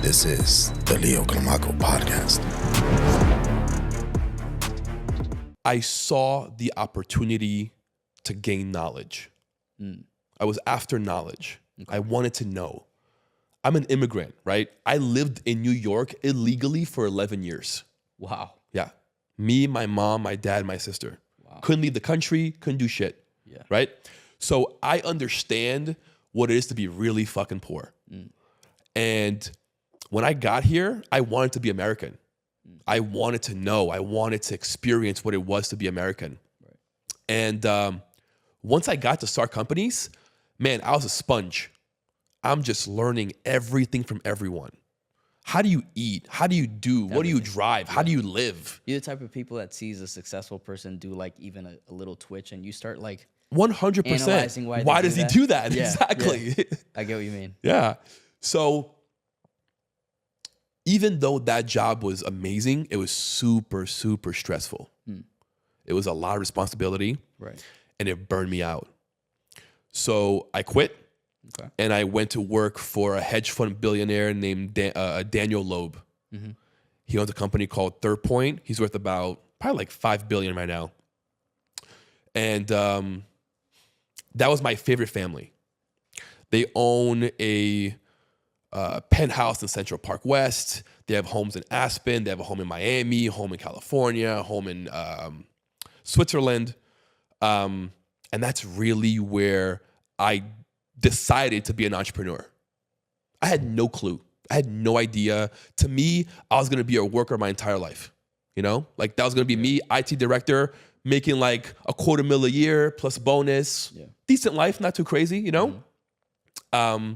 This is the Leo Climaco Podcast. I saw the opportunity to gain knowledge. I was after knowledge. Okay. I wanted to know. I'm an immigrant, right? I lived in New York illegally for 11 years. Wow. Yeah. Me, my mom, my dad, my sister. Wow. Couldn't leave the country, couldn't do shit. Yeah. Right? So I understand what it is to be really fucking poor. And when I got here, I wanted to be American. I wanted to know. I wanted to experience what it was to be American. Right. And once I got to start companies, man, I was a sponge. I'm just learning everything from everyone. How do you eat? How do you do? Everything. What do you drive? Yeah. How do you live? You're the type of people that sees a successful person do like even a little twitch and you start like 100%. Why does he do that? Yeah. Exactly. Yeah. I get what you mean. Yeah. So even though that job was amazing, it was super, super stressful. It was a lot of responsibility. Right. And it burned me out. So I quit. Okay. And I went to work for a hedge fund billionaire named Daniel Loeb. Mm-hmm. He owns a company called Third Point. He's worth about probably like $5 billion right now. And that was my favorite family. They own a penthouse in Central Park West. They have homes in Aspen. They have a home in Miami, home in California, home in Switzerland. And that's really where I decided to be an entrepreneur. I had no clue. I had no idea. To me, I was going to be a worker my entire life. You know, like that was going to be me, IT director, making like $250,000 a year plus bonus. Yeah. Decent life, not too crazy, you know? Mm-hmm.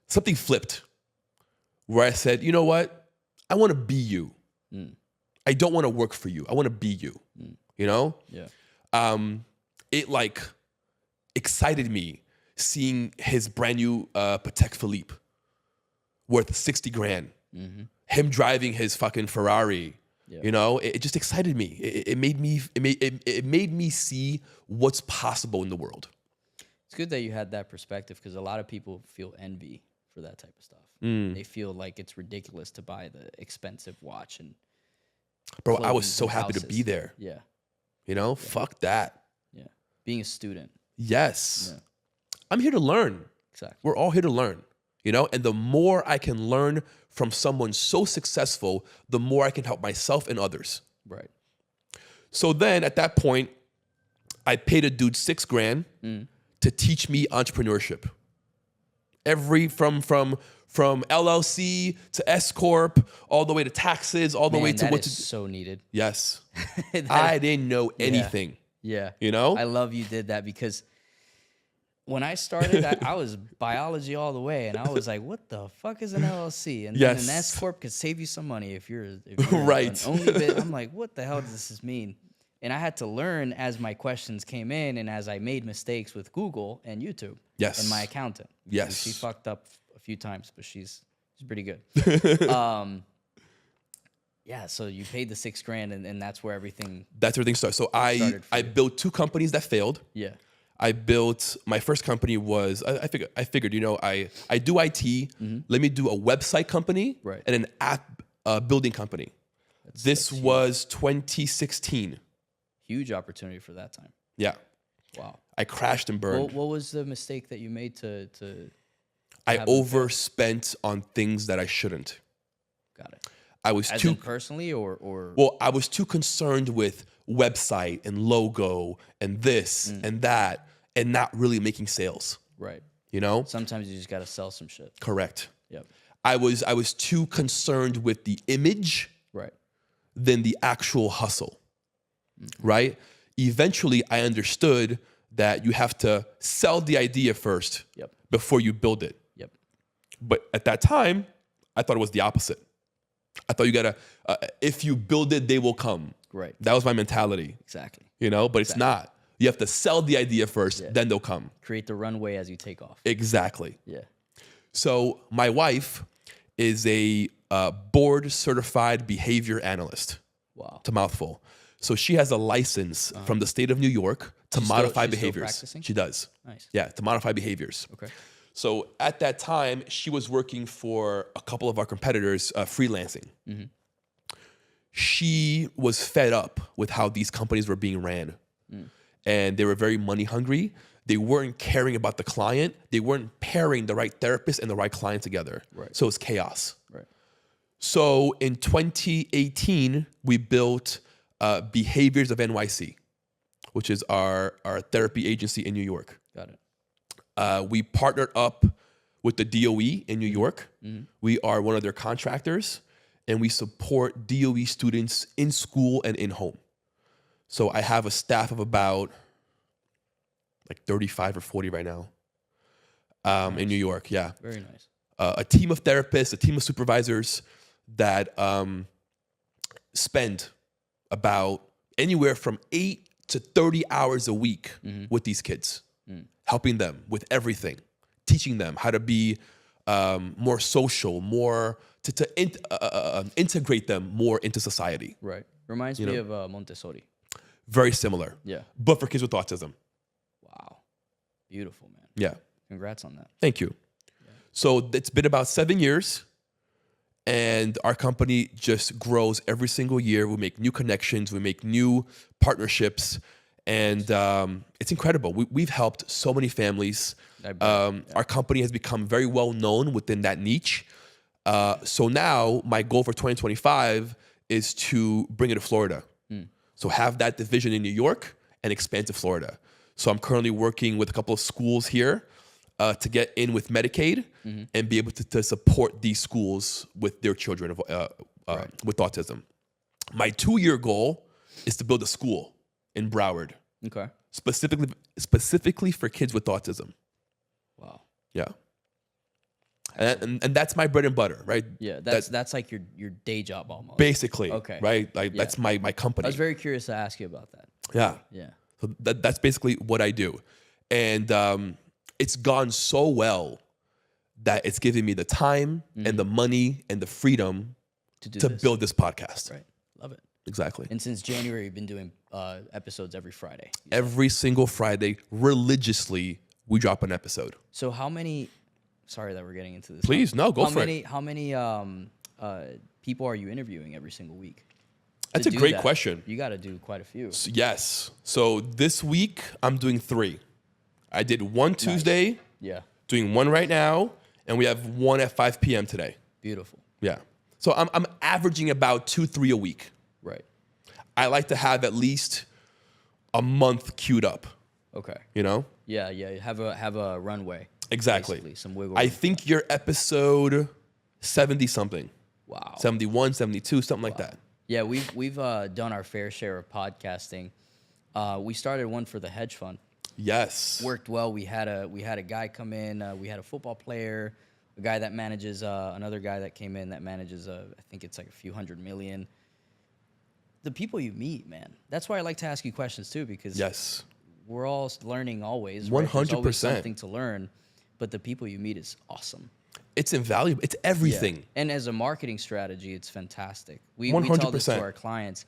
Something flipped where I said, you know what? I want to be you. I don't want to work for you. I want to be you, you know? Yeah. It like excited me seeing his brand new Patek Philippe worth $60,000. Mm-hmm. Him driving his fucking Ferrari. Yeah. You know, it just excited me. It made me see what's possible in the world. It's good that you had that perspective because a lot of people feel envy for that type of stuff. They feel like it's ridiculous to buy the expensive watch and bro, I was so happy to be there. Yeah. You know, fuck that. Yeah. Being a student. Yes. Yeah. I'm here to learn. Exactly. We're all here to learn, you know? And the more I can learn from someone so successful, the more I can help myself and others. Right. So then at that point, I paid a dude $6,000 to teach me entrepreneurship. From LLC to S Corp, all the way to taxes, all the way to what to do. So needed. Yes. I didn't know anything. Yeah. You know? I love you did that because when I started, I was biology all the way, and I was like, "What the fuck is an LLC?" And then an S corp could save you some money if you're right. An only bit. I'm like, "What the hell does this mean?" And I had to learn as my questions came in, and as I made mistakes with Google and YouTube. Yes. And my accountant. Yes. And she fucked up a few times, but she's pretty good. Yeah. So you paid the $6,000, and that's where everything. That's where everything started. So I built 2 companies that failed. Yeah. I built, my first company was, I figured, you know, I do IT, let me do a website company and an app building company. This was 2016. Huge opportunity for that time. Yeah. Wow. I crashed and burned. What was the mistake that you made to I overspent on things that I shouldn't. Got it. I was As in personally or Well, I was too concerned with website and logo and this and that and not really making sales. Right. You know? Sometimes you just got to sell some shit. Correct. Yep. I was too concerned with the image than the actual hustle. Right? Eventually I understood that you have to sell the idea first before you build it. Yep. But at that time, I thought it was the opposite. I thought you gotta, if you build it, they will come. Right. That was my mentality. Exactly. You know, but it's not. You have to sell the idea first, then they'll come. Create the runway as you take off. Exactly. Yeah. So my wife is a board certified behavior analyst. Wow. It's a mouthful. So she has a license from the state of New York to modify behaviors. Still practicing? She does. Nice. Yeah, to modify behaviors. Okay. So at that time, she was working for a couple of our competitors, freelancing. Mm-hmm. She was fed up with how these companies were being ran. And they were very money hungry. They weren't caring about the client. They weren't pairing the right therapist and the right client together. Right. So it's chaos. Right. So in 2018, we built Behaviors of NYC, which is our therapy agency in New York. Got it. We partnered up with the DOE in New York. Mm-hmm. We are one of their contractors, and we support DOE students in school and in home. So I have a staff of about like 35 or 40 right now nice. In New York. Yeah. Very nice. A team of therapists, a team of supervisors that spend about anywhere from 8 to 30 hours a week with these kids, helping them with everything, teaching them how to be more social, more to integrate them more into society. Right. Reminds me of Montessori. Very similar. Yeah. But for kids with autism. Wow. Beautiful, man. Yeah. Congrats on that. Thank you. Yeah. So it's been about 7 years, and our company just grows every single year. We make new connections. We make new partnerships, and it's incredible. We've helped so many families. Our company has become very well known within that niche. So now my goal for 2025 is to bring it to Florida. So have that division in New York and expand to Florida. So I'm currently working with a couple of schools here to get in with Medicaid and be able to support these schools with their children with autism. My 2-year goal is to build a school in Broward. Okay. Specifically for kids with autism. Wow. Yeah. And that's my bread and butter, right? Yeah, that's like your day job almost. Basically. Okay. Right? Like that's my company. I was very curious to ask you about that. Yeah. Yeah. So that's basically what I do. And it's gone so well that it's giving me the time and the money and the freedom to build this podcast. Right. Love it. Exactly. And since January, you've been doing episodes every Friday. Every single Friday, religiously, we drop an episode. So how many... Sorry that we're getting into this. Please, no, go for it. How many people are you interviewing every single week? That's a great question. You got to do quite a few. Yes. So this week, I'm doing 3. I did one Tuesday. Nice. Yeah. Doing one right now, and we have one at 5 p.m. today. Beautiful. Yeah. So I'm averaging about 2-3 a week. Right. I like to have at least a month queued up. Okay. You know? Yeah. Have a runway. Exactly. Basically, some wiggle room. I think you're episode 70 something. Wow. 71, 72, something like that. Yeah, we've done our fair share of podcasting. We started one for the hedge fund. Yes. Worked well. We had a guy come in. We had a football player, a guy that manages another guy that came in that manages I think it's like a few $100 million. The people you meet, man. That's why I like to ask you questions too, because yes, we're all learning always. 100%. There's always something to learn. But the people you meet is awesome. It's invaluable. It's everything. Yeah. And as a marketing strategy, it's fantastic. We 100%. tell this to our clients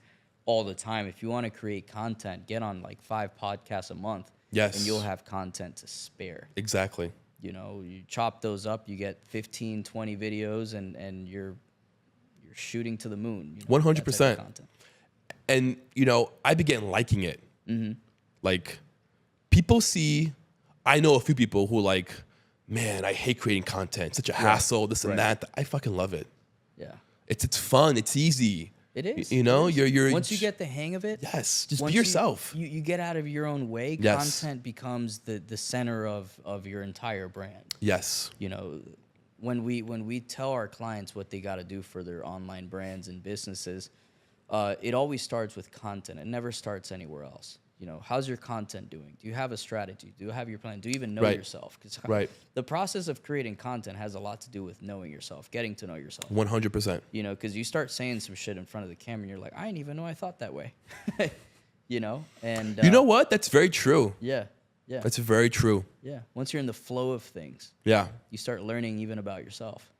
all the time. If you want to create content, get on like 5 podcasts a month. Yes. And you'll have content to spare. Exactly. You know, you chop those up, you get 15, 20 videos, and you're shooting to the moon. You know, 100%. And, you know, I began liking it. Mm-hmm. Like, people see, I know a few people who like, man, I hate creating content. Such a hassle, this and that. I fucking love it. Yeah. It's fun. It's easy. It is. You know, you're once you get the hang of it. Yes. Just be yourself. You get out of your own way. Yes. Content becomes the center of your entire brand. Yes. You know, when we tell our clients what they got to do for their online brands and businesses, it always starts with content. It never starts anywhere else. You know, how's your content doing? Do you have a strategy? Do you have your plan? Do you even know yourself? Because the process of creating content has a lot to do with knowing yourself, getting to know yourself. 100%. You know, because you start saying some shit in front of the camera, and you're like, I didn't even know I thought that way. You know, and you know what? That's very true. Yeah. That's very true. Yeah. Once you're in the flow of things, yeah, you start learning even about yourself.